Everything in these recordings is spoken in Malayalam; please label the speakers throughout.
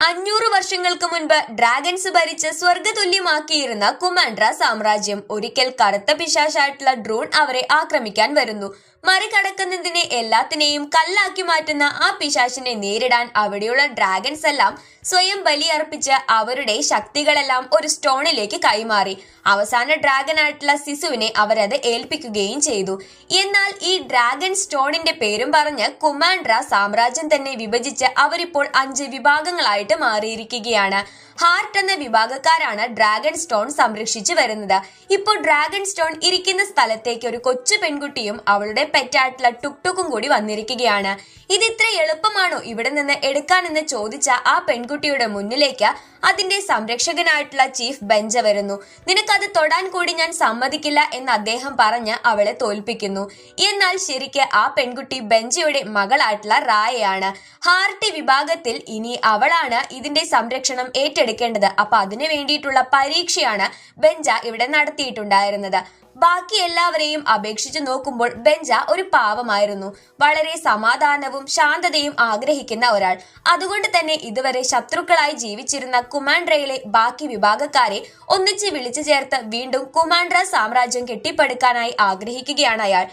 Speaker 1: 500 വർഷങ്ങൾക്ക് മുൻപ് ഡ്രാഗൺസ് ഭരിച്ച് സ്വർഗതുല്യമാക്കിയിരുന്ന കുമാൻഡ്ര സാമ്രാജ്യം ഒരിക്കൽ കറുത്ത പിശാചായിട്ടുള്ള ഡ്രോൺ അവരെ ആക്രമിക്കാൻ വരുന്നു. മറികടക്കുന്നതിനെ എല്ലാത്തിനെയും കല്ലാക്കി മാറ്റുന്ന ആ പിശാചിനെ നേരിടാൻ അവിടെയുള്ള ഡ്രാഗൺസ് എല്ലാം സ്വയം ബലിയർപ്പിച്ച് അവരുടെ ശക്തികളെല്ലാം ഒരു സ്റ്റോണിലേക്ക് കൈമാറി. അവസാന ഡ്രാഗൺ ആയിട്ടുള്ള സിസുവിനെ അവരത് ഏൽപ്പിക്കുകയും ചെയ്തു. എന്നാൽ ഈ ഡ്രാഗൺ സ്റ്റോണിന്റെ പേരും പറഞ്ഞ് കുമാൻഡ്ര സാമ്രാജ്യം തന്നെ വിഭജിച്ച് അവരിപ്പോൾ 5 വിഭാഗങ്ങളായിട്ട് മാറിയിരിക്കുകയാണ്. ഹാർട്ട് എന്ന വിഭാഗക്കാരാണ് ഡ്രാഗൺ സ്റ്റോൺ സംരക്ഷിച്ചു വരുന്നത്. ഇപ്പോൾ ഡ്രാഗൺ സ്റ്റോൺ ഇരിക്കുന്ന സ്ഥലത്തേക്ക് ഒരു കൊച്ചു പെൺകുട്ടിയും അവളുടെ പെറ്റായിട്ടുള്ള ടുക്ടുക്കും കൂടി വന്നിരിക്കുകയാണ്. ഇത് ഇത്ര എളുപ്പമാണോ ഇവിടെ നിന്ന് എടുക്കാനെന്ന് ചോദിച്ച ആ പെൺകുട്ടിയുടെ മുന്നിലേക്ക് അതിന്റെ സംരക്ഷകനായിട്ടുള്ള ചീഫ് ബെഞ്ച വരുന്നു. നിനക്കത് തൊടാൻ കൂടി ഞാൻ സമ്മതിക്കില്ല എന്ന് അദ്ദേഹം പറഞ്ഞ് അവളെ തോൽപ്പിക്കുന്നു. എന്നാൽ ശരിക്ക് ആ പെൺകുട്ടി ബെഞ്ചയുടെ മകളായിട്ടുള്ള റായയാണ്. ഹാർട്ട് വിഭാഗത്തിൽ ഇനി അവളാണ് ഇതിന്റെ സംരക്ഷണം ഏറ്റെടുക്കേണ്ടത്. അപ്പൊ അതിനു വേണ്ടിയിട്ടുള്ള പരീക്ഷയാണ് ബെഞ്ച ഇവിടെ നടത്തിയിട്ടുണ്ടായിരുന്നത്. ബാക്കി എല്ലാവരെയും അപേക്ഷിച്ച് നോക്കുമ്പോൾ ബെഞ്ച ഒരു പാവമായിരുന്നു. വളരെ സമാധാനവും ശാന്തതയും ആഗ്രഹിക്കുന്ന ഒരാൾ. അതുകൊണ്ട് തന്നെ ഇതുവരെ ശത്രുക്കളായി ജീവിച്ചിരുന്ന കുമാൻഡ്രയിലെ ബാക്കി വിഭാഗക്കാരെ ഒന്നിച്ച് വിളിച്ചു ചേർത്ത് വീണ്ടും കുമാൻഡ്ര സാമ്രാജ്യം കെട്ടിപ്പടുക്കാനായി ആഗ്രഹിക്കുകയാണ് അയാൾ.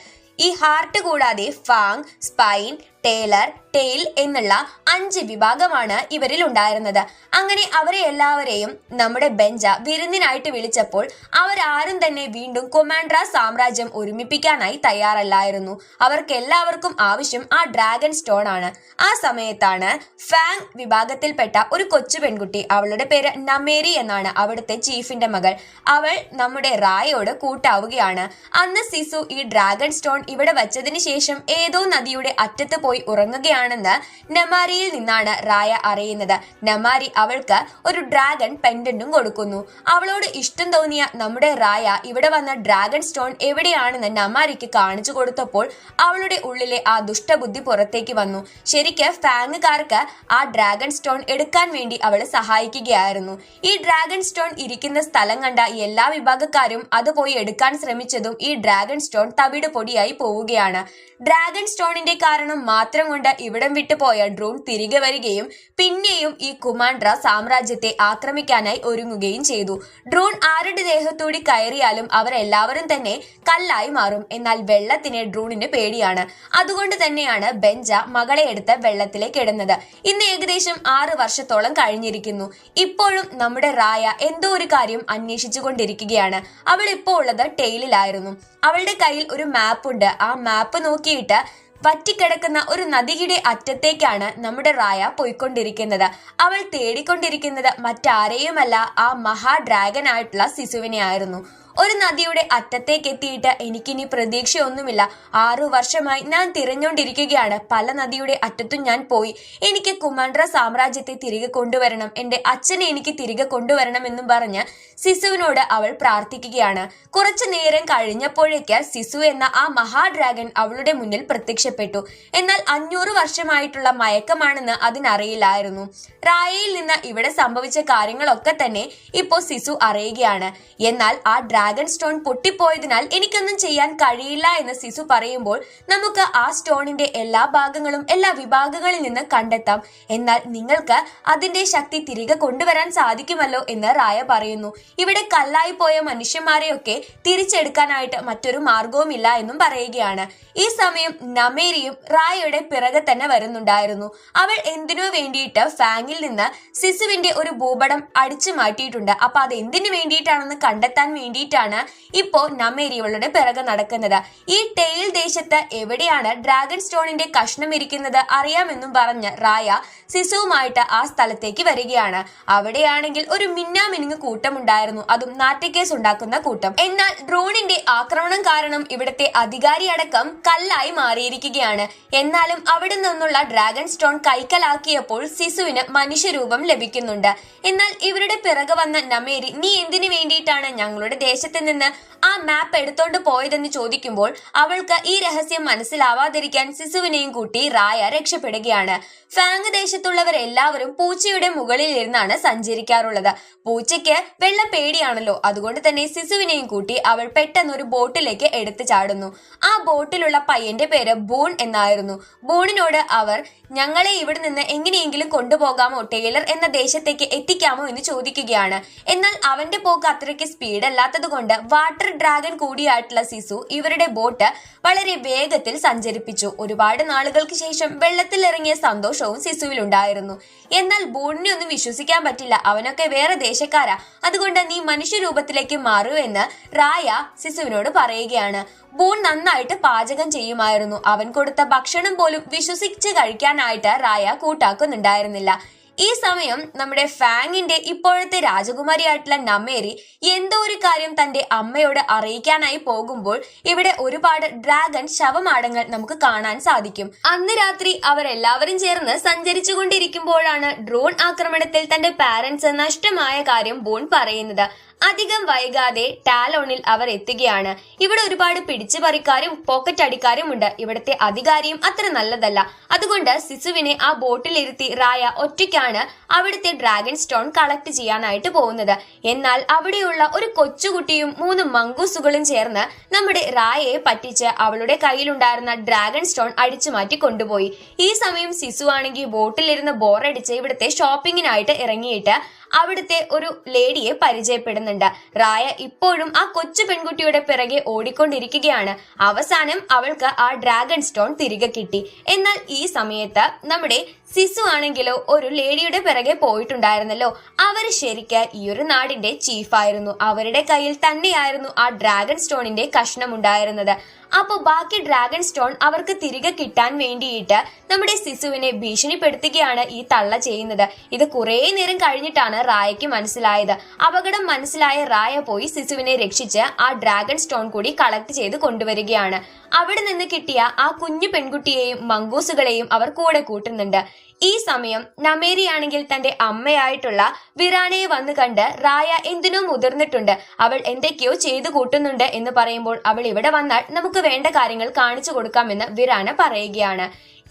Speaker 1: ഈ ഹാർട്ട് കൂടാതെ ഫാങ്, സ്പൈൻ, ടേലർ, ടെയിൽ എന്നുള്ള 5 വിഭാഗമാണ് ഇവരിൽ ഉണ്ടായിരുന്നത്. അങ്ങനെ അവരെ എല്ലാവരെയും നമ്മുടെ ബെഞ്ച വിരുന്നിനായിട്ട് വിളിച്ചപ്പോൾ അവരാരും തന്നെ വീണ്ടും കുമാൻഡ്ര സാമ്രാജ്യം ഒരുമിപ്പിക്കാനായി തയ്യാറല്ലായിരുന്നു. അവർക്ക് എല്ലാവർക്കും ആവശ്യം ആ ഡ്രാഗൺ സ്റ്റോൺ ആണ്. ആ സമയത്താണ് ഫാങ് വിഭാഗത്തിൽപ്പെട്ട ഒരു കൊച്ചു പെൺകുട്ടി, അവളുടെ പേര് നമേരി എന്നാണ്, അവിടുത്തെ ചീഫിന്റെ മകൾ. അവൾ നമ്മുടെ റായയോട് കൂട്ടാവുകയാണ്. അന്ന് സിസു ഈ ഡ്രാഗൺ സ്റ്റോൺ ഇവിടെ വച്ചതിന് ശേഷം ഏതോ നദിയുടെ അറ്റത്ത് പോയി ഉറങ്ങുകയാണെന്ന് നമാരിയിൽ നിന്നാണ് റായ അറിയുന്നത്. നമാരി അവൾക്ക് ഒരു ഡ്രാഗൺ പെൻഡന്റും കൊടുക്കുന്നു. അവളോട് ഇഷ്ടം തോന്നിയ നമ്മുടെ റായ ഇവിടെ വന്ന ഡ്രാഗൺ സ്റ്റോൺ എവിടെയാണെന്ന് നമാരിക്ക് കാണിച്ചു കൊടുത്തപ്പോൾ അവളുടെ ഉള്ളിലെ ആ ദുഷ്ടബുദ്ധി പുറത്തേക്ക് വന്നു. ശരിക്ക് ഫാങ്ങുകാർക്ക് ആ ഡ്രാഗൺ സ്റ്റോൺ എടുക്കാൻ വേണ്ടി അവളെ സഹായിക്കുകയായിരുന്നു. ഈ ഡ്രാഗൺ സ്റ്റോൺ ഇരിക്കുന്ന സ്ഥലം കണ്ട എല്ലാ വിഭാഗക്കാരും അത് പോയി എടുക്കാൻ ശ്രമിച്ചതും ഈ ഡ്രാഗൺ സ്റ്റോൺ തവിട് പൊടിയായി പോവുകയാണ്. ഡ്രാഗൺ സ്റ്റോണിന്റെ കാരണം മാത്രം കൊണ്ട് ഇവിടം വിട്ടുപോയ ഡ്രോൺ തിരികെ വരികയും പിന്നെയും ഈ കുമാൻഡ്ര സാമ്രാജ്യത്തെ ആക്രമിക്കാനായി ഒരുങ്ങുകയും ചെയ്തു. ഡ്രോൺ ആരുടെ ദേഹത്തൂടി കയറിയാലും അവരെല്ലാവരും തന്നെ കല്ലായി മാറും. എന്നാൽ വെള്ളത്തിനെ ഡ്രോണിന് പേടിയാണ്. അതുകൊണ്ട് തന്നെയാണ് ബെഞ്ച മകളെ എടുത്ത് വെള്ളത്തിലേക്ക് ഇടുന്നത്. ഇന്ന് ഏകദേശം 6 വർഷത്തോളം കഴിഞ്ഞിരിക്കുന്നു. ഇപ്പോഴും നമ്മുടെ റായ എന്തോ ഒരു കാര്യം അന്വേഷിച്ചു കൊണ്ടിരിക്കുകയാണ്. അവൾ ഇപ്പോൾ ഉള്ളത് ടെയിലായിരുന്നു. അവളുടെ കയ്യിൽ ഒരു മാപ്പ് ഉണ്ട്. ആ മാപ്പ് നോക്കിയിട്ട് വറ്റിക്കിടക്കുന്ന ഒരു നദിയുടെ അറ്റത്തേക്കാണ് നമ്മുടെ റായ പോയിക്കൊണ്ടിരിക്കുന്നത്. അവൾ തേടിക്കൊണ്ടിരിക്കുന്നത് മറ്റാരെയുമല്ല, ആ മഹാ ഡ്രാഗൻ ആയിട്ടുള്ള സിസുവിനെ ആയിരുന്നു. ഒരു നദിയുടെ അറ്റത്തേക്ക് എത്തിയിട്ട് എനിക്കിനി പ്രതീക്ഷയൊന്നുമില്ല. 6 വർഷമായി ഞാൻ തിരഞ്ഞുകൊണ്ടിരിക്കുകയാണ്. പല നദിയുടെ അറ്റത്തും ഞാൻ പോയി. എനിക്ക് കുമാൻഡ്ര സാമ്രാജ്യത്തെ തിരികെ കൊണ്ടുവരണം, എന്റെ അച്ഛനെ എനിക്ക് തിരികെ കൊണ്ടുവരണം എന്നും പറഞ്ഞ് സിസുവിനോട് അവൾ പ്രാർത്ഥിക്കുകയാണ്. കുറച്ചു നേരം കഴിഞ്ഞപ്പോഴേക്ക് സിസു എന്ന ആ മഹാ ഡ്രാഗൺ അവളുടെ മുന്നിൽ പ്രത്യക്ഷപ്പെട്ടു. എന്നാൽ 500 വർഷമായിട്ടുള്ള മയക്കമാണെന്ന് അതിനറിയില്ലായിരുന്നു. റായയിൽ നിന്ന് ഇവിടെ സംഭവിച്ച കാര്യങ്ങളൊക്കെ തന്നെ ഇപ്പോ സിസു അറിയുകയാണ്. എന്നാൽ ആ ഡ്രാഗൺ സ്റ്റോൺ പൊട്ടിപ്പോയതിനാൽ എനിക്കൊന്നും ചെയ്യാൻ കഴിയില്ല എന്ന് സിസു പറയുമ്പോൾ നമുക്ക് ആ സ്റ്റോണിന്റെ എല്ലാ ഭാഗങ്ങളും എല്ലാ വിഭാഗങ്ങളിൽ നിന്ന് കണ്ടെത്താം. എന്നാൽ നിങ്ങൾക്ക് അതിന്റെ ശക്തി തിരികെ കൊണ്ടുവരാൻ സാധിക്കുമല്ലോ എന്ന് റായ പറയുന്നു. ഇവിടെ കല്ലായി പോയ മനുഷ്യന്മാരെയൊക്കെ തിരിച്ചെടുക്കാനായിട്ട് മറ്റൊരു മാർഗവുമില്ല എന്നും പറയുകയാണ്. ഈ സമയം നമേരിയും റായയുടെ പിറകെ തന്നെ വരുന്നുണ്ടായിരുന്നു. അവൾ എന്തിനു വേണ്ടിയിട്ട് ഫാങ്ങിൽ നിന്ന് സിസുവിന്റെ ഒരു ഭൂപടം അടിച്ചു മാറ്റിയിട്ടുണ്ട്. അപ്പൊ അത് എന്തിനു വേണ്ടിയിട്ടാണെന്ന് കണ്ടെത്താൻ വേണ്ടിയിട്ടാണ് ഇപ്പോ നമേരി അവളുടെ പിറകെ നടക്കുന്നത്. ഈ ടെയിൽ ദേശത്ത് എവിടെയാണ് ഡ്രാഗൺ സ്റ്റോണിന്റെ കഷ്ണം ഇരിക്കുന്നത് അറിയാമെന്നും പറഞ്ഞ് റായ സിസുവുമായിട്ട് ആ സ്ഥലത്തേക്ക് വരികയാണ്. അവിടെയാണെങ്കിൽ ഒരു മിന്നാമിനുങ്ങ് കൂട്ടമുണ്ടായിരുന്നു, അതും നാറ്റക്കേസ് ഉണ്ടാക്കുന്ന കൂട്ടം. എന്നാൽ ഡ്രോണിന്റെ ആക്രമണം കാരണം ഇവിടുത്തെ അധികാരി അടക്കം കല്ലായി മാറിയിരിക്കുകയാണ്. എന്നാലും അവിടെ നിന്നുള്ള ഡ്രാഗൺ സ്റ്റോൺ കൈക്കലാക്കിയപ്പോൾ സിസുവിന് മനുഷ്യരൂപം ലഭിക്കുന്നുണ്ട്. എന്നാൽ ഇവരുടെ പിറകെ വന്ന നമേരി, നീ എന്തിനു വേണ്ടിയിട്ടാണ് ഞങ്ങളുടെ ദേശം ദേശത്ത് നിന്ന് ആ മാപ്പ് എടുത്തോണ്ട് പോയതെന്ന് ചോദിക്കുമ്പോൾ അവൾക്ക് ഈ രഹസ്യം മനസ്സിലാവാതിരിക്കാൻ സിസുവിനെയും കൂട്ടി റായ രക്ഷപ്പെടുകയാണ്. ഫാങ് ദേശത്തുള്ളവരെല്ലാവരും പൂച്ചയുടെ മുകളിൽ ഇരുന്നാണ് സഞ്ചരിക്കാറുള്ളത്. പൂച്ചയ്ക്ക് വെള്ളം പേടിയാണല്ലോ, അതുകൊണ്ട് തന്നെ സിസുവിനെയും കൂട്ടി അവൾ പെട്ടെന്ന് ഒരു ബോട്ടിലേക്ക് എടുത്തു ചാടുന്നു. ആ ബോട്ടിലുള്ള പയ്യന്റെ പേര് ബൂൺ എന്നായിരുന്നു. ബൂണിനോട് അവർ ഞങ്ങളെ ഇവിടെ നിന്ന് എങ്ങനെയെങ്കിലും കൊണ്ടുപോകാമോ, ടൈലർ എന്ന ദേശത്തേക്ക് എത്തിക്കാമോ എന്ന് ചോദിക്കുകയാണ്. എന്നാൽ അവന്റെ പോക്ക് അത്രയ്ക്ക് സ്പീഡ് അല്ലാത്തത് കൊണ്ട് വാട്ടർ ഡ്രാഗൺ കൂടിയായിട്ടുള്ള സിസു ഇവരുടെ ബോട്ട് വളരെ വേഗത്തിൽ സഞ്ചരിപ്പിച്ചു. ഒരുപാട് നാളുകൾക്ക് ശേഷം വെള്ളത്തിൽ ഇറങ്ങിയ സന്തോഷവും സിസുവിലുണ്ടായിരുന്നു. എന്നാൽ ബൂണിനെ ഒന്നും വിശ്വസിക്കാൻ പറ്റില്ല. അവനൊക്കെ വേറെ ദേശക്കാരാ, അതുകൊണ്ട് നീ മനുഷ്യരൂപത്തിലേക്ക് മാറൂ എന്ന് റായ സിസുവിനോട് പറയുകയാണ്. ബൂൺ നന്നായിട്ട് പാചകം ചെയ്യുമായിരുന്നു. അവൻ കൊടുത്ത ഭക്ഷണം പോലും വിശ്വസിച്ച് കഴിക്കാനായിട്ട് റായ കൂട്ടാക്കുന്നുണ്ടായിരുന്നില്ല. ഈ സമയം നമ്മുടെ ഫാങ്ങിന്റെ ഇപ്പോഴത്തെ രാജകുമാരിയായിട്ടുള്ള നമേരി എന്തോ ഒരു കാര്യം തന്റെ അമ്മയോട് അറിയിക്കാനായി പോകുമ്പോൾ ഇവിടെ ഒരുപാട് ഡ്രാഗൺ ശവമാടങ്ങൾ നമുക്ക് കാണാൻ സാധിക്കും. അന്ന് രാത്രി അവരെല്ലാവരും ചേർന്ന് സഞ്ചരിച്ചു കൊണ്ടിരിക്കുമ്പോഴാണ് ഡ്രോൺ ആക്രമണത്തിൽ തന്റെ പാരന്റ്സ് നഷ്ടമായ കാര്യം ബൂൺ പറയുന്നത്. അധികം വൈകാതെ ടാലോണിൽ അവർ എത്തുകയാണ്. ഇവിടെ ഒരുപാട് പിടിച്ചുപറിക്കാരും പോക്കറ്റ് അടിക്കാരും ഉണ്ട്. ഇവിടുത്തെ അധികാരിയും അത്ര നല്ലതല്ല. അതുകൊണ്ട് സിസുവിനെ ആ ബോട്ടിലിരുത്തി റായ ഒറ്റയ്ക്കാണ് അവിടുത്തെ ഡ്രാഗൺ സ്റ്റോൺ കളക്ട് ചെയ്യാനായിട്ട് പോകുന്നത്. എന്നാൽ അവിടെയുള്ള ഒരു കൊച്ചുകുട്ടിയും 3 മംഗൂസുകളും ചേർന്ന് നമ്മുടെ റായയെ പറ്റിച്ച് അവളുടെ കയ്യിലുണ്ടായിരുന്ന ഡ്രാഗൺ സ്റ്റോൺ അടിച്ചു മാറ്റി കൊണ്ടുപോയി. ഈ സമയം സിസു ആണെങ്കിൽ ബോട്ടിലിരുന്ന് ബോറടിച്ച് ഇവിടുത്തെ ഷോപ്പിങ്ങിനായിട്ട് ഇറങ്ങിയിട്ട് അവിടുത്തെ ഒരു ലേഡിയെ പരിചയപ്പെടുന്നുണ്ട്. റായ ഇപ്പോഴും ആ കൊച്ചു പെൺകുട്ടിയുടെ പിറകെ ഓടിക്കൊണ്ടിരിക്കുകയാണ്. അവസാനം അവൾക്ക് ആ ഡ്രാഗൺ സ്റ്റോൺ തിരികെ കിട്ടി. എന്നാൽ ഈ സമയത്ത് നമ്മുടെ സിസു ആണെങ്കിലോ ഒരു ലേഡിയുടെ പിറകെ പോയിട്ടുണ്ടായിരുന്നല്ലോ. അവര് ശരിക്ക് ഈ ഒരു നാടിന്റെ ചീഫായിരുന്നു. അവരുടെ കയ്യിൽ തന്നെയായിരുന്നു ആ ഡ്രാഗൺ സ്റ്റോണിന്റെ കഷ്ണം ഉണ്ടായിരുന്നത്. അപ്പൊ ബാക്കി ഡ്രാഗൺ സ്റ്റോൺ അവർക്ക് തിരികെ കിട്ടാൻ വേണ്ടിയിട്ട് നമ്മുടെ സിസുവിനെ ഭീഷണിപ്പെടുത്തുകയാണ് ഈ തള്ള ചെയ്യുന്നത്. ഇത് കുറെ നേരം കഴിഞ്ഞിട്ടാണ് റായയ്ക്ക് മനസ്സിലായത്. അപകടം മനസ്സിലായ റായ പോയി സിസുവിനെ രക്ഷിച്ച് ആ ഡ്രാഗൺ സ്റ്റോൺ കൂടി കളക്ട് ചെയ്ത് കൊണ്ടുവരികയാണ്. അവിടെ നിന്ന് കിട്ടിയ ആ കുഞ്ഞു പെൺകുട്ടിയെയും മംഗൂസുകളെയും അവർ കൂടെ കൂട്ടുന്നുണ്ട്. ഈ സമയം നമേരി ആണെങ്കിൽ തന്റെ അമ്മയായിട്ടുള്ള വിരാനയെ വന്ന് കണ്ട് റായ എന്തിനോ മുതിർന്നിട്ടുണ്ട്, അവൾ എന്തൊക്കെയോ ചെയ്തു കൂട്ടുന്നുണ്ട് എന്ന് പറയുമ്പോൾ അവൾ ഇവിടെ വന്നാൽ നമുക്ക് വേണ്ട കാര്യങ്ങൾ കാണിച്ചു കൊടുക്കാമെന്ന് വിരാന പറയുകയാണ്.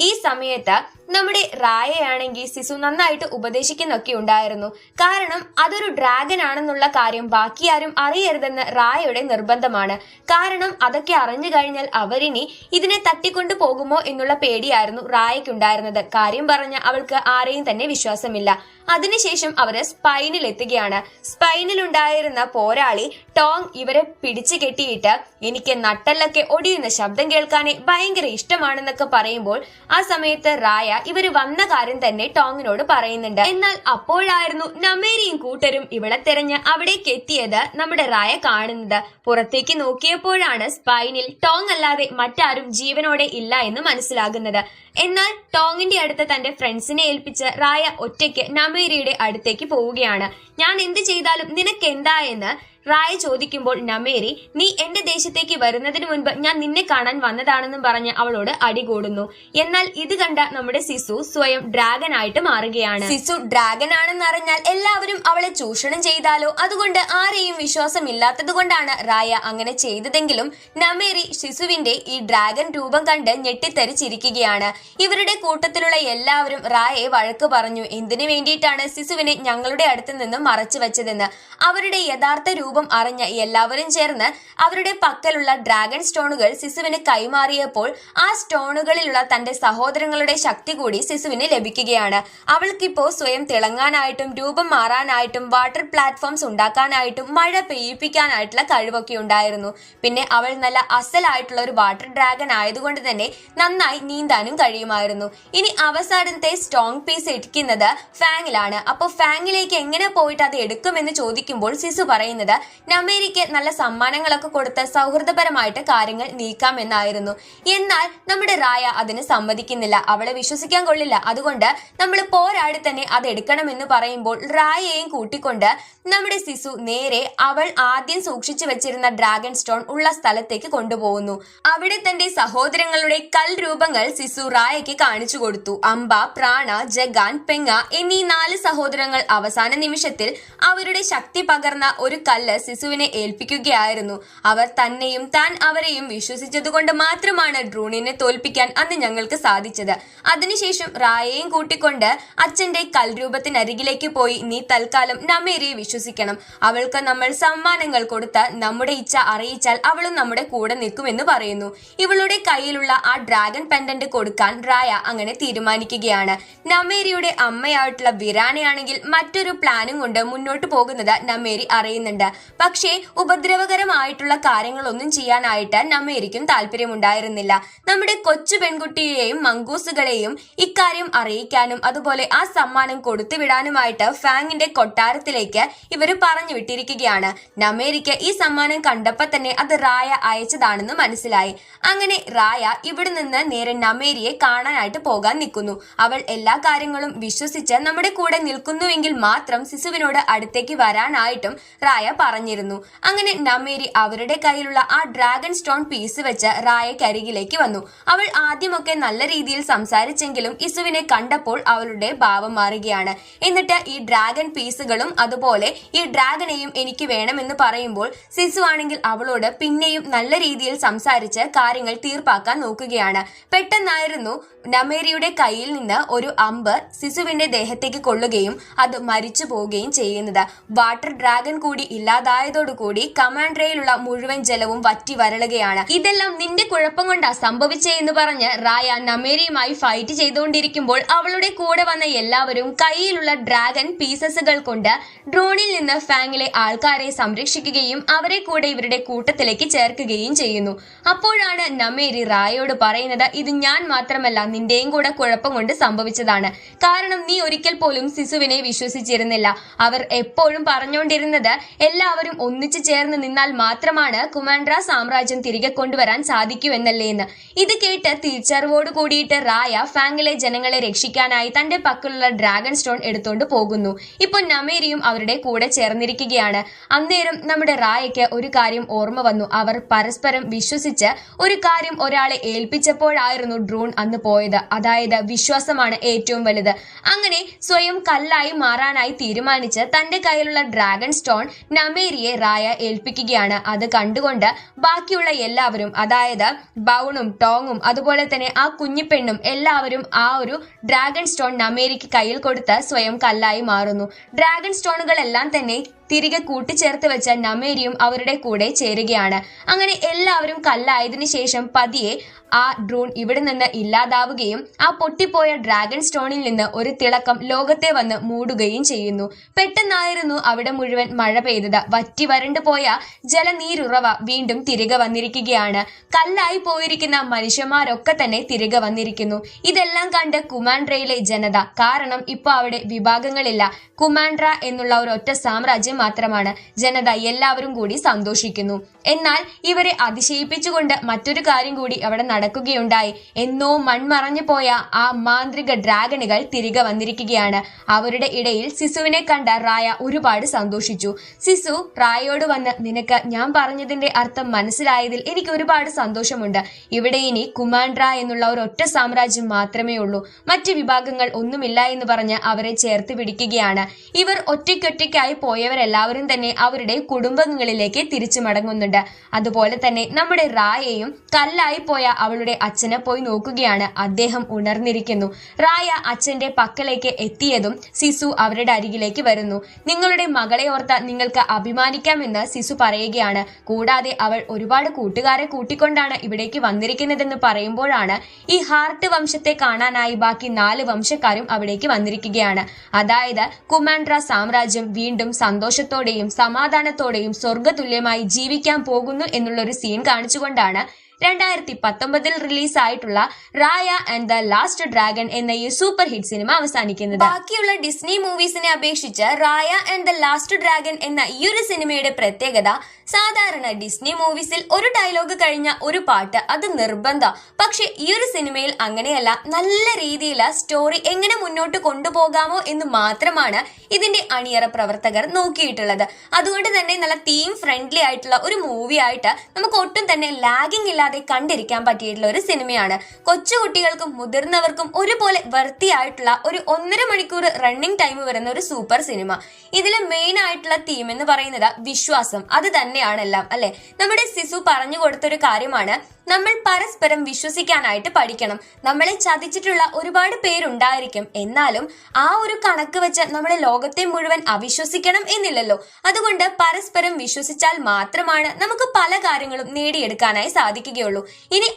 Speaker 1: ഈ സമയത്ത് നമ്മുടെ റായയാണെങ്കിൽ സിസു നന്നായിട്ട് ഉപദേശിക്കുന്നൊക്കെ ഉണ്ടായിരുന്നു. കാരണം അതൊരു ഡ്രാഗൻ ആണെന്നുള്ള കാര്യം ബാക്കി ആരും അറിയരുതെന്ന് റായയുടെ നിർബന്ധമാണ്. കാരണം അതൊക്കെ അറിഞ്ഞു കഴിഞ്ഞാൽ അവരിനി ഇതിനെ തട്ടിക്കൊണ്ടു പോകുമോ എന്നുള്ള പേടിയായിരുന്നു റായയ്ക്കുണ്ടായിരുന്നത്. കാര്യം പറഞ്ഞ അവൾക്ക് ആരെയും തന്നെ വിശ്വാസമില്ല. അതിനുശേഷം അവര് സ്പൈനിൽ എത്തുകയാണ്. സ്പൈനിൽ ഉണ്ടായിരുന്ന പോരാളി ടോങ് ഇവരെ പിടിച്ചു കെട്ടിയിട്ട് എനിക്ക് നട്ടെല്ലൊക്കെ ഒടിയുന്ന ശബ്ദം കേൾക്കാനേ ഭയങ്കര ഇഷ്ടമാണെന്നൊക്കെ പറയുമ്പോൾ ആ സമയത്ത് റായ ഇവര് വന്ന കാര്യം തന്നെ ടോങ്ങിനോട് പറയുന്നുണ്ട്. എന്നാൽ അപ്പോഴായിരുന്നു നമേരിയും കൂട്ടരും ഇവളെ തെരഞ്ഞ് അവിടേക്ക് എത്തിയത് നമ്മുടെ റായ കാണുന്നത്. പുറത്തേക്ക് നോക്കിയപ്പോഴാണ് സ്പൈനിൽ ടോങ് അല്ലാതെ മറ്റാരും ജീവനോടെ ഇല്ല എന്ന് മനസ്സിലാകുന്നത്. എന്നാൽ ടോങ്ങിന്റെ അടുത്ത് തന്റെ ഫ്രണ്ട്സിനെ ഏൽപ്പിച്ച് റായ ഒറ്റയ്ക്ക് നമേരിയുടെ അടുത്തേക്ക് പോവുകയാണ്. ഞാൻ എന്ത് ചെയ്താലും നിനക്കെന്താ എന്ന് റായ ചോദിക്കുമ്പോൾ നമേരി നീ എന്റെ ദേശത്തേക്ക് വരുന്നതിന് മുൻപ് ഞാൻ നിന്നെ കാണാൻ വന്നതാണെന്നും പറഞ്ഞ് അവളോട് അടികൂടുന്നു. എന്നാൽ ഇത് കണ്ട നമ്മുടെ സിസു സ്വയം ഡ്രാഗൻ ആയിട്ട് മാറുകയാണ്. സിസു ഡ്രാഗൻ ആണെന്ന് അറിഞ്ഞാൽ എല്ലാവരും അവളെ ചൂഷണം ചെയ്താലോ, അതുകൊണ്ട് ആരെയും വിശ്വാസമില്ലാത്തത് കൊണ്ടാണ് റായ അങ്ങനെ ചെയ്തതെങ്കിലും നമേരി സിസുവിന്റെ ഈ ഡ്രാഗൻ രൂപം കണ്ട് ഞെട്ടിത്തെറിച്ചിരിക്കുകയാണ്. ഇവരുടെ കൂട്ടത്തിലുള്ള എല്ലാവരും റായയെ വഴക്ക് പറഞ്ഞു. എന്തിനു വേണ്ടിയിട്ടാണ് സിസുവിനെ ഞങ്ങളുടെ അടുത്ത് നിന്നും മറച്ചു വെച്ചതെന്ന്. അവരുടെ യഥാർത്ഥ രൂപം അറിഞ്ഞ എല്ലാവരും ചേർന്ന് അവരുടെ പക്കലുള്ള ഡ്രാഗൺ സ്റ്റോണുകൾ സിസുവിന് കൈമാറിയപ്പോൾ ആ സ്റ്റോണുകളിലുള്ള തന്റെ സഹോദരങ്ങളുടെ ശക്തി കൂടി സിസുവിന് ലഭിക്കുകയാണ്. അവൾക്കിപ്പോ സ്വയം തിളങ്ങാനായിട്ടും രൂപം മാറാനായിട്ടും വാട്ടർ പ്ലാറ്റ്ഫോംസ് ഉണ്ടാക്കാനായിട്ടും മഴ പെയ്യിപ്പിക്കാനായിട്ടുള്ള കഴിവൊക്കെ ഉണ്ടായിരുന്നു. പിന്നെ അവൾ നല്ല അസലായിട്ടുള്ള ഒരു വാട്ടർ ഡ്രാഗൺ ആയതുകൊണ്ട് തന്നെ നന്നായി നീന്താനും കഴിയുമായിരുന്നു. ഇനി അവസാനത്തെ സ്റ്റോങ് പീസ് ഇരിക്കുന്നത് ഫാങ്ങിലാണ്. അപ്പൊ ഫാങ്ങിലേക്ക് എങ്ങനെ പോയിട്ട് അത് എടുക്കുമെന്ന് ചോദിക്കുമ്പോൾ സിസു പറയുന്നത് നമേരിക്ക് നല്ല സമ്മാനങ്ങളൊക്കെ കൊടുത്ത് സൗഹൃദപരമായിട്ട് കാര്യങ്ങൾ നീക്കാമെന്നായിരുന്നു. എന്നാൽ നമ്മുടെ റായ അതിന് സമ്മതിക്കുന്നില്ല. അവളെ വിശ്വസിക്കാൻ കൊള്ളില്ല. അതുകൊണ്ട് നമ്മൾ പോരാടി തന്നെ അത് എടുക്കണമെന്ന് പറയുമ്പോൾ റായയെയും കൂട്ടിക്കൊണ്ട് നമ്മുടെ സിസു നേരെ അവൾ ആദ്യം സൂക്ഷിച്ചു വെച്ചിരുന്ന ഡ്രാഗൺ സ്റ്റോൺ ഉള്ള സ്ഥലത്തേക്ക് കൊണ്ടുപോകുന്നു. അവിടെ തന്റെ സഹോദരങ്ങളുടെ കൽ രൂപങ്ങൾ സിസു റായയ്ക്ക് കാണിച്ചു കൊടുത്തു. അംബ, പ്രാണ, ജഗാൻ, പെങ്ങ എന്നീ 4 സഹോദരങ്ങൾ അവസാന നിമിഷത്തിൽ അവരുടെ ശക്തി പകർന്ന ഒരു കല്ല് കല്ല് സിസുവിനെ ഏൽപ്പിക്കുകയായിരുന്നു. അവർ തന്നെയും താൻ അവരെയും വിശ്വസിച്ചതുകൊണ്ട് മാത്രമാണ് ഡ്രൂണിനെ തോൽപ്പിക്കാൻ അന്ന് ഞങ്ങൾക്ക് സാധിച്ചത്. അതിനുശേഷം റായയെയും കൂട്ടിക്കൊണ്ട് അച്ഛന്റെ കൽരൂപത്തിനരികിലേക്ക് പോയി നീ തൽക്കാലം നമേരിയെ വിശ്വസിക്കണം. അവൾക്ക് നമ്മൾ സമ്മാനങ്ങൾ കൊടുത്ത് നമ്മുടെ ഇച്ഛ അറിയിച്ചാൽ അവളും നമ്മുടെ കൂടെ നിൽക്കുമെന്ന് പറയുന്നു. ഇവളുടെ കയ്യിലുള്ള ആ ഡ്രാഗൺ പെൻഡന്റ് കൊടുക്കാൻ റായ അങ്ങനെ തീരുമാനിക്കുകയാണ്. നമേരിയുടെ അമ്മയായിട്ടുള്ള വിരാനയാണെങ്കിൽ മറ്റൊരു പ്ലാനും കൊണ്ട് മുന്നോട്ട് പോകുന്നത് നമേരി അറിയുന്നുണ്ട്. പക്ഷേ ഉപദ്രവകരമായിട്ടുള്ള കാര്യങ്ങളൊന്നും ചെയ്യാനായിട്ട് നമേരിക്കും താല്പര്യമുണ്ടായിരുന്നില്ല. നമ്മുടെ കൊച്ചു പെൺകുട്ടിയെയും മങ്കൂസുകളെയും ഇക്കാര്യം അറിയിക്കാനും അതുപോലെ ആ സമ്മാനം കൊടുത്തുവിടാനുമായിട്ട് ഫാങ്ങിന്റെ കൊട്ടാരത്തിലേക്ക് ഇവര് പറഞ്ഞു വിട്ടിരിക്കുകയാണ്. നമേരിക്ക് ഈ സമ്മാനം കണ്ടപ്പോ തന്നെ അത് റായ അയച്ചതാണെന്ന് മനസ്സിലായി. അങ്ങനെ റായ ഇവിടെ നിന്ന് നേരെ നമേരിയെ കാണാനായിട്ട് പോകാൻ നിൽക്കുന്നു. അവൾ എല്ലാ കാര്യങ്ങളും വിശ്വസിച്ച് നമ്മുടെ കൂടെ നിൽക്കുന്നുവെങ്കിൽ മാത്രം സിസുവിനോട് അടുത്തേക്ക് വരാനായിട്ടും റായ പറഞ്ഞിരുന്നു. അങ്ങനെ നമേരി അവരുടെ കയ്യിലുള്ള ആ ഡ്രാഗൺ സ്റ്റോൺ പീസ് വെച്ച് റായക്കരികിലേക്ക് വന്നു. അവൾ ആദ്യമൊക്കെ നല്ല രീതിയിൽ സംസാരിച്ചെങ്കിലും ഇസുവിനെ കണ്ടപ്പോൾ അവളുടെ ഭാവം മാറുകയാണ്. എന്നിട്ട് ഈ ഡ്രാഗൺ പീസുകളും അതുപോലെ ഈ ഡ്രാഗനെയും എനിക്ക് വേണമെന്ന് പറയുമ്പോൾ സിസു ആണെങ്കിൽ അവളോട് പിന്നെയും നല്ല രീതിയിൽ സംസാരിച്ച് കാര്യങ്ങൾ തീർപ്പാക്കാൻ നോക്കുകയാണ്. പെട്ടെന്നായിരുന്നു നമേരിയുടെ കയ്യിൽ നിന്ന് ഒരു അമ്പ് സിസുവിന്റെ ദേഹത്തേക്ക് കൊള്ളുകയും അത് മരിച്ചു പോവുകയും ചെയ്യുന്നത്. വാട്ടർ ഡ്രാഗൺ കൂടി ഇല്ലാതായതോടുകൂടി കമാൻഡ്രയിലുള്ള മുഴുവൻ ജലവും വറ്റി വരളുകയാണ്. ഇതെല്ലാം നിന്റെ കുഴപ്പം കൊണ്ടാ സംഭവിച്ചേ എന്ന് പറഞ്ഞ് റായ നമേരിയുമായി ഫൈറ്റ് ചെയ്തുകൊണ്ടിരിക്കുമ്പോൾ അവളുടെ കൂടെ വന്ന എല്ലാവരും കയ്യിലുള്ള ഡ്രാഗൺ പീസസുകൾ കൊണ്ട് ഡ്രോണിൽ നിന്ന് ഫാങ്ങിലെ ആൾക്കാരെ സംരക്ഷിക്കുകയും അവരെ കൂടെ ഇവരുടെ കൂട്ടത്തിലേക്ക് ചേർക്കുകയും ചെയ്യുന്നു. അപ്പോഴാണ് നമേരി റായയോട് പറയുന്നത്, ഇത് ഞാൻ മാത്രമല്ല നിന്റെയും കൂടെ കുഴപ്പം കൊണ്ട് സംഭവിച്ചതാണ്. കാരണം നീ ഒരിക്കൽ പോലും സിസുവിനെ വിശ്വസിച്ചിരുന്നില്ല. അവർ എപ്പോഴും പറഞ്ഞുകൊണ്ടിരുന്നത് എല്ലാവരും ഒന്നിച്ചു ചേർന്ന് നിന്നാൽ മാത്രമാണ് കുമാൻഡ്ര സാമ്രാജ്യം തിരികെ കൊണ്ടുവരാൻ സാധിക്കൂ എന്നല്ലേ എന്ന്. ഇത് കേട്ട് തിരിച്ചറിവോട് കൂടിയിട്ട് റായ ഫാങ്ങിലെ ജനങ്ങളെ രക്ഷിക്കാനായി തന്റെ പക്കലുള്ള ഡ്രാഗൺ സ്റ്റോൺ എടുത്തോണ്ട് പോകുന്നു. ഇപ്പോൾ നമേരിയും അവരുടെ കൂടെ ചേർന്നിരിക്കുകയാണ്. അന്നേരം നമ്മുടെ റായയ്ക്ക് ഒരു കാര്യം ഓർമ്മ വന്നു. അവർ പരസ്പരം വിശ്വസിച്ച് ഒരു കാര്യം ഒരാളെ ഏൽപ്പിച്ചപ്പോഴായിരുന്നു ഡ്രോൺ അന്ന് പോയത്. അതായത് വിശ്വാസമാണ് ഏറ്റവും വലുത്. അങ്ങനെ സ്വയം കല്ലായി മാറാനായി തീരുമാനിച്ച് തന്റെ കയ്യിലുള്ള ഡ്രാഗൺ സ്റ്റോൺ നമേരിയെ റായ ഏൽപ്പിക്കുകയാണ്. അത് കണ്ടുകൊണ്ട് ബാക്കിയുള്ള എല്ലാവരും, അതായത് ബൗണും ടോങ്ങും അതുപോലെ തന്നെ ആ കുഞ്ഞിപ്പെണ്ണും എല്ലാവരും ആ ഒരു ഡ്രാഗൺ സ്റ്റോൺ നമേരിക്ക് കയ്യിൽ കൊടുത്ത് സ്വയം കല്ലായി മാറുന്നു. ഡ്രാഗൺ സ്റ്റോണുകളെല്ലാം തന്നെ തിരികെ കൂട്ടിച്ചേർത്ത് വെച്ച നമേരിയും അവരുടെ കൂടെ ചേരുകയാണ്. അങ്ങനെ എല്ലാവരും കല്ലായതിനു ശേഷം പതിയെ ആ ഡ്രോൺ ഇവിടെ നിന്ന് ഇല്ലാതാവുകയും ആ പൊട്ടിപ്പോയ ഡ്രാഗൺ സ്റ്റോണിൽ നിന്ന് ഒരു തിളക്കം ലോകത്തെ വന്ന് മൂടുകയും ചെയ്യുന്നു. പെട്ടെന്നായിരുന്നു അവിടെ മുഴുവൻ മഴ പെയ്തത്. വറ്റി വരണ്ടു പോയ ജലനീരുറവ വീണ്ടും തിരികെ വന്നിരിക്കുകയാണ്. കല്ലായി പോയിരിക്കുന്ന മനുഷ്യന്മാരൊക്കെ തന്നെ തിരികെ വന്നിരിക്കുന്നു. ഇതെല്ലാം കണ്ട് കുമാൻഡ്രയിലെ ജനത, കാരണം ഇപ്പൊ അവിടെ വിഭാഗങ്ങളില്ല, കുമാൻഡ്ര എന്നുള്ള ഒരു ഒറ്റ സാമ്രാജ്യം മാത്രമാണ്. ജനത എല്ലാവരും കൂടി സന്തോഷിക്കുന്നു. എന്നാൽ ഇവരെ അതിശയിപ്പിച്ചുകൊണ്ട് മറ്റൊരു കാര്യം കൂടി അവിടെ നടക്കുകയുണ്ടായി. എന്നോ മൺമറഞ്ഞു പോയ ആ മാന്ത്രിക ഡ്രാഗണുകൾ തിരികെ വന്നിരിക്കുകയാണ്. അവരുടെ ഇടയിൽ സിസുവിനെ കണ്ട റായ ഒരുപാട് സന്തോഷിച്ചു. സിസു റായയോട് വന്ന്, നിനക്ക് ഞാൻ പറഞ്ഞതിന്റെ അർത്ഥം മനസ്സിലായതിൽ എനിക്ക് ഒരുപാട് സന്തോഷമുണ്ട്. ഇവിടെ ഇനി കുമാൻഡ്ര എന്നുള്ള ഒരു ഒറ്റ സാമ്രാജ്യം മാത്രമേ ഉള്ളൂ, മറ്റ് വിഭാഗങ്ങൾ ഒന്നുമില്ല എന്ന് പറഞ്ഞ് അവരെ ചേർത്ത് പിടിക്കുകയാണ്. ഇവർ ഒറ്റയ്ക്കൊറ്റയ്ക്കായി പോയവരെല്ലാവരും തന്നെ അവരുടെ കുടുംബങ്ങളിലേക്ക് തിരിച്ചു മടങ്ങുന്നുണ്ട്. അതുപോലെ തന്നെ നമ്മുടെ റായയും കല്ലായി പോയ അവളുടെ അച്ഛനെ പോയി നോക്കുകയാണ്. അദ്ദേഹം ഉണർന്നിരിക്കുന്നു. റായ അച്ഛന്റെ പക്കലേക്ക് എത്തിയതും സിസു അവരുടെ അരികിലേക്ക് വരുന്നു. നിങ്ങളുടെ മകളെ ഓർത്ത് നിങ്ങൾക്ക് അഭിമാനിക്കാമെന്ന് സിസു പറയുകയാണ്. കൂടാതെ അവൾ ഒരുപാട് കൂട്ടുകാരെ കൂട്ടിക്കൊണ്ടാണ് ഇവിടേക്ക് വന്നിരിക്കുന്നതെന്ന് പറയുമ്പോഴാണ് ഈ ഹാർട്ട് വംശത്തെ കാണാനായി ബാക്കി 4 വംശക്കാരും അവിടേക്ക് വന്നിരിക്കുകയാണ്. അതായത് കുമാൻഡ്ര സാമ്രാജ്യം വീണ്ടും സന്തോഷത്തോടെയും സമാധാനത്തോടെയും സ്വർഗതുല്യമായി ജീവിക്കാൻ പോകുന്നു എന്നുള്ളൊരു സീൻ കാണിച്ചുകൊണ്ടാണ് 2019 റിലീസായിട്ടുള്ള Raya and the last dragon എന്ന ഈ സൂപ്പർ ഹിറ്റ് സിനിമ അവസാനിക്കുന്നത്. ബാക്കിയുള്ള ഡിസ്നി മൂവീസിനെ അപേക്ഷിച്ച് റായ ആൻഡ് ദ ലാസ്റ്റ് ഡ്രാഗൺ എന്ന ഈ ഒരു സിനിമയുടെ പ്രത്യേകത, സാധാരണ ഡിസ്നി മൂവീസിൽ ഒരു ഡയലോഗ് കഴിഞ്ഞ ഒരു പാട്ട് അത് നിർബന്ധം. പക്ഷെ ഈ ഒരു സിനിമയിൽ അങ്ങനെയല്ല. നല്ല രീതിയിൽ സ്റ്റോറി എങ്ങനെ മുന്നോട്ട് കൊണ്ടുപോകാമോ എന്ന് മാത്രമാണ് ഇതിന്റെ അണിയറ പ്രവർത്തകർ നോക്കിയിട്ടുള്ളത്. അതുകൊണ്ട് തന്നെ നല്ല തീം ഫ്രണ്ട്ലി ആയിട്ടുള്ള ഒരു മൂവി ആയിട്ട് നമുക്ക് ഒട്ടും തന്നെ ലാഗിംഗ് ഇല്ലാതെ ബോറടിക്കാതെ കണ്ടിരിക്കാൻ പറ്റിയിട്ടുള്ള ഒരു സിനിമയാണ്. കൊച്ചുകുട്ടികൾക്കും മുതിർന്നവർക്കും ഒരുപോലെ വൃത്തിയായിട്ടുള്ള ഒരു 1.5 മണിക്കൂർ റണ്ണിങ് ടൈം വരുന്ന ഒരു സൂപ്പർ സിനിമ. ഇതിലെ മെയിൻ ആയിട്ടുള്ള തീം എന്ന് പറയുന്നത് വിശ്വാസം. അത് തന്നെയാണെല്ലാം അല്ലെ. നമ്മുടെ സിസു പറഞ്ഞു കൊടുത്തൊരു കാര്യമാണ്, നമ്മൾ പരസ്പരം വിശ്വസിക്കാനായിട്ട് പഠിക്കണം. നമ്മളെ ചതിച്ചിട്ടുള്ള ഒരുപാട് പേരുണ്ടായിരിക്കും, എന്നാലും ആ ഒരു കണക്ക് വെച്ച് നമ്മളെ ലോകത്തെ മുഴുവൻ അവിശ്വസിക്കണം എന്നില്ലല്ലോ. അതുകൊണ്ട് പരസ്പരം വിശ്വസിച്ചാൽ മാത്രമാണ് നമുക്ക് പല കാര്യങ്ങളും നേടിയെടുക്കാനായി സാധിക്കുകയുള്ളൂ. ഇനി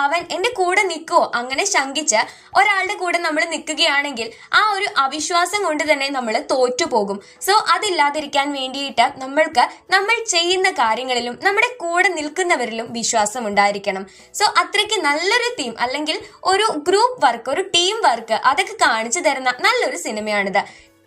Speaker 1: അവൻ എന്റെ കൂടെ നിൽക്കുവോ അങ്ങനെ ശങ്കിച്ച് ഒരാളുടെ കൂടെ നമ്മൾ നിൽക്കുകയാണെങ്കിൽ ആ ഒരു അവിശ്വാസം കൊണ്ട് തന്നെ നമ്മൾ തോറ്റുപോകും. സോ അതില്ലാതിരിക്കാൻ വേണ്ടിയിട്ട് നമ്മൾ ചെയ്യുന്ന കാര്യങ്ങളിലും നമ്മുടെ കൂടെ നിൽക്കുന്നവരിലും വിശ്വാസം ഉണ്ടായിരിക്കണം. സോ അത്രയ്ക്ക് നല്ലൊരു തീം അല്ലെങ്കിൽ ഒരു ഗ്രൂപ്പ് വർക്ക്, ഒരു ടീം വർക്ക് അതൊക്കെ കാണിച്ചു തരുന്ന നല്ലൊരു സിനിമയാണിത്.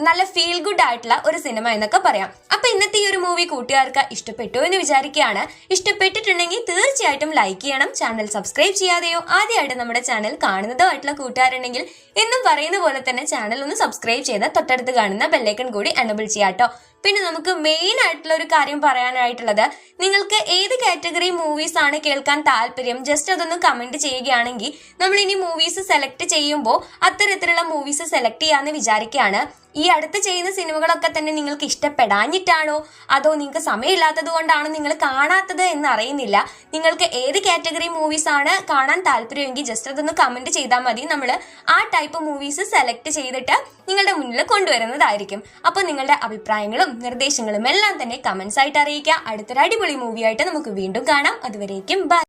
Speaker 1: നല്ല ഫീൽ ഗുഡ് ആയിട്ടുള്ള ഒരു സിനിമ എന്നൊക്കെ പറയാം. അപ്പൊ ഇന്നത്തെ ഈ ഒരു മൂവി കൂട്ടുകാർക്ക് ഇഷ്ടപ്പെട്ടു എന്ന് വിചാരിക്കുകയാണ്. ഇഷ്ടപ്പെട്ടിട്ടുണ്ടെങ്കിൽ തീർച്ചയായിട്ടും ലൈക്ക് ചെയ്യണം. ചാനൽ സബ്സ്ക്രൈബ് ചെയ്യാതെയോ ആദ്യമായിട്ട് നമ്മുടെ ചാനൽ കാണുന്നതോ ആയിട്ടുള്ള കൂട്ടുകാരുണ്ടെങ്കിൽ എന്നും പറയുന്ന പോലെ തന്നെ ചാനൽ ഒന്ന് സബ്സ്ക്രൈബ് ചെയ്ത് തൊട്ടടുത്ത് കാണുന്ന ബെല്ലൈക്കൺ കൂടി എനബിൾ ചെയ്യാട്ടോ. പിന്നെ നമുക്ക് മെയിൻ ആയിട്ടുള്ള ഒരു കാര്യം പറയാനായിട്ടുള്ളത്, നിങ്ങൾക്ക് ഏത് കാറ്റഗറി മൂവീസ് ആണ് കേൾക്കാൻ താല്പര്യം ജസ്റ്റ് അതൊന്ന് കമന്റ് ചെയ്യുകയാണെങ്കിൽ നമ്മൾ ഇനി മൂവീസ് സെലക്ട് ചെയ്യുമ്പോൾ അത്തരത്തിലുള്ള മൂവീസ് സെലക്ട് ചെയ്യാന്ന് വിചാരിക്കുകയാണ്. ഈ അടുത്ത് ചെയ്യുന്ന സിനിമകളൊക്കെ തന്നെ നിങ്ങൾക്ക് ഇഷ്ടപ്പെടാഞ്ഞിട്ടാണോ അതോ നിങ്ങൾക്ക് സമയമില്ലാത്തത് കൊണ്ടാണോ നിങ്ങൾ കാണാത്തത് എന്ന് അറിയുന്നില്ല. നിങ്ങൾക്ക് ഏത് കാറ്റഗറി മൂവീസ് ആണ് കാണാൻ താല്പര്യമെങ്കിൽ ജസ്റ്റ് അതൊന്ന് കമന്റ് ചെയ്താൽ മതി. നമ്മൾ ആ ടൈപ്പ് മൂവീസ് സെലക്ട് ചെയ്തിട്ട് നിങ്ങളുടെ മുന്നിൽ കൊണ്ടുവരുന്നതായിരിക്കും. അപ്പോൾ നിങ്ങളുടെ അഭിപ്രായങ്ങളും നിർദ്ദേശങ്ങളും എല്ലാം തന്നെ കമന്റ്സ് ആയിട്ട് അറിയിക്കുക. അടുത്തൊരു അടിപൊളി മൂവി ആയിട്ട് നമുക്ക് വീണ്ടും കാണാം. അതുവരേക്കും ബൈ.